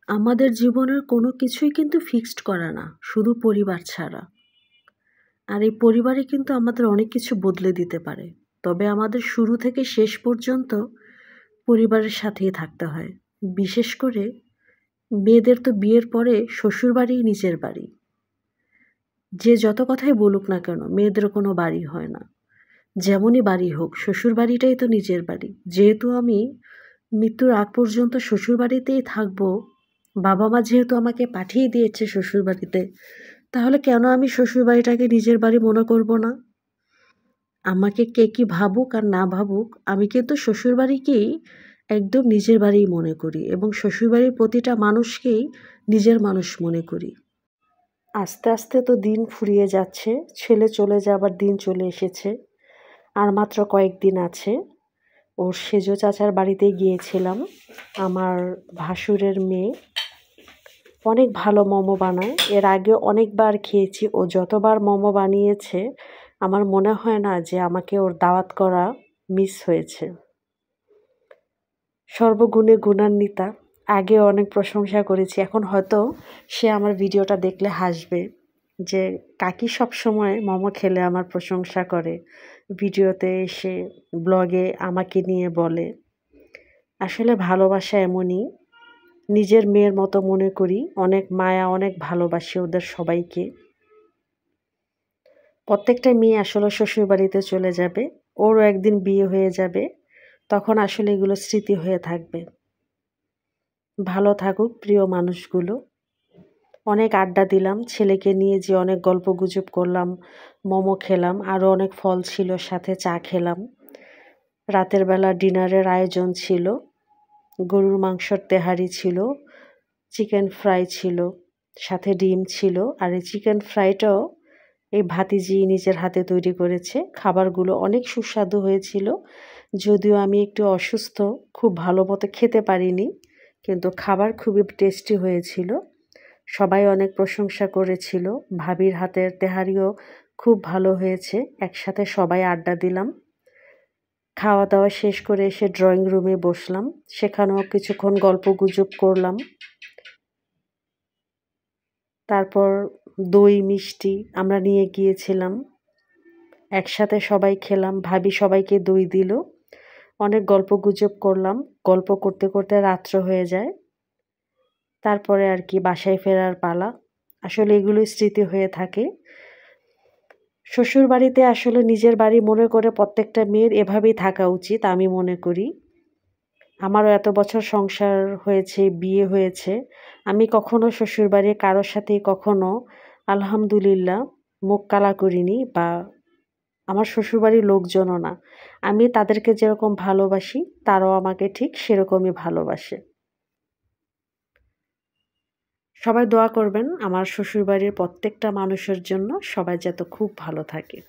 আমাদের জীবনের কোনো কিছুই কিন্তু ফিক্সড করা না, শুধু পরিবার ছাড়া। আর এই পরিবারই কিন্তু আমাদের অনেক কিছু বদলে দিতে পারে। তবে আমাদের শুরু থেকে শেষ পর্যন্ত পরিবারের সাথেই থাকতে হয়। বিশেষ করে মেয়েদের তো বিয়ের পরে শ্বশুরবাড়িই নিজের বাড়ি। যে যত কথাই বলুক না কেন, মেয়েদের কোনো বাড়ি হয় না। যেমনই বাড়ি হোক, শ্বশুরবাড়িটাই তো নিজের বাড়ি। যেহেতু আমি মৃত্যুর আগ পর্যন্ত শ্বশুরবাড়িতেই থাকবো, বাবা-মা যেহেতু আমাকে পাঠিয়ে দিয়েছে শ্বশুরবাড়িতে, তাহলে কেন আমি শ্বশুরবাড়িটাকে নিজের বাড়ি মনে করব না? আমাকে কে কি ভাবুক আর না ভাবুক, আমি কিন্তু শ্বশুরবাড়িকেই একদম নিজের বাড়িই মনে করি এবং শ্বশুরবাড়ির প্রতিটা মানুষকেই নিজের মানুষ মনে করি। আস্তে আস্তে তো দিন ফুরিয়ে যাচ্ছে, ছেলে চলে যাবার দিন চলে এসেছে। আর মাত্র কয়েকদিন আছে। ওর সেজো চাচার বাড়িতে গিয়েছিলাম। আমার ভাসুরের মেয়ে অনেক ভালো মোমো বানায়। এর আগে অনেকবার খেয়েছি। ও যতবার মোমো বানিয়েছে, আমার মনে হয় না যে আমাকে ওর দাওয়াত করা মিস হয়েছে। সর্বগুণে গুণান্বিতা। আগে অনেক প্রশংসা করেছি। এখন হয়তো সে আমার ভিডিওটা দেখলে হাসবে যে কাকি সবসময় মোমো খেলে আমার প্রশংসা করে। ভিডিওতে এসে ব্লগে আমাকে নিয়ে বলে। আসলে ভালোবাসা এমনই। নিজের মেয়ের মতো মনে করি। অনেক মায়া, অনেক ভালোবাসি ওদের সবাইকে। প্রত্যেকটা মেয়ে আসলে শ্বশুরবাড়িতে চলে যাবে। ওরও একদিন বিয়ে হয়ে যাবে। তখন আসলে এগুলো স্মৃতি হয়ে থাকবে। ভালো থাকুক প্রিয় মানুষগুলো। অনেক আড্ডা দিলাম। ছেলেকে নিয়ে যে অনেক গল্পগুজব করলাম, মোমো খেলাম, আরও অনেক ফল ছিল, সাথে চা খেলাম। রাতের বেলা ডিনারের আয়োজন ছিল। গরুর মাংসর তেহারি ছিল, চিকেন ফ্রাই ছিল, সাথে ডিম ছিল। আর এই চিকেন ফ্রাইটাও এই ভাতিজি নিজের হাতে তৈরি করেছে। খাবারগুলো অনেক সুস্বাদু হয়েছিল। যদিও আমি একটু অসুস্থ, খুব ভালো মতো খেতে পারিনি, কিন্তু খাবার খুবই টেস্টি হয়েছিল। সবাই অনেক প্রশংসা করেছিল। ভাবির হাতের তেহারিও খুব ভালো হয়েছে। একসাথে সবাই আড্ডা দিলাম। খাওয়া দাওয়া শেষ করে এসে ড্রয়িং রুমে বসলাম। সেখানেও কিছুক্ষণ গল্পগুজব করলাম। তারপর দই মিষ্টি আমরা নিয়ে গিয়েছিলাম। একসাথে সবাই খেলাম। ভাবি সবাইকে দই দিল। অনেক গল্পগুজব করলাম। গল্প করতে করতে রাত্র হয়ে যায়। তারপরে আর কি বাসায় ফেরার পালা। আসলে এগুলোই স্মৃতি হয়ে থাকে। শ্বশুরবাড়িতে আসলে নিজের বাড়ি মনে করে প্রত্যেকটা মেয়ের এভাবেই থাকা উচিত আমি মনে করি। আমারও এত বছর সংসার হয়েছে, বিয়ে হয়েছে। আমি কখনো শ্বশুরবাড়ির কারো সাথেই কখনো আলহামদুলিল্লাহ মুখ কালা করিনি, বা আমার শ্বশুরবাড়ির লোকজনও না। আমি তাদেরকে যেরকম ভালোবাসি, তারাও আমাকে ঠিক সেরকমই ভালোবাসে। সবাই দোয়া করবেন আমার শ্বশুরবাড়ির প্রত্যেকটা মানুষের জন্য, সবাই যাতে খুব ভালো থাকে।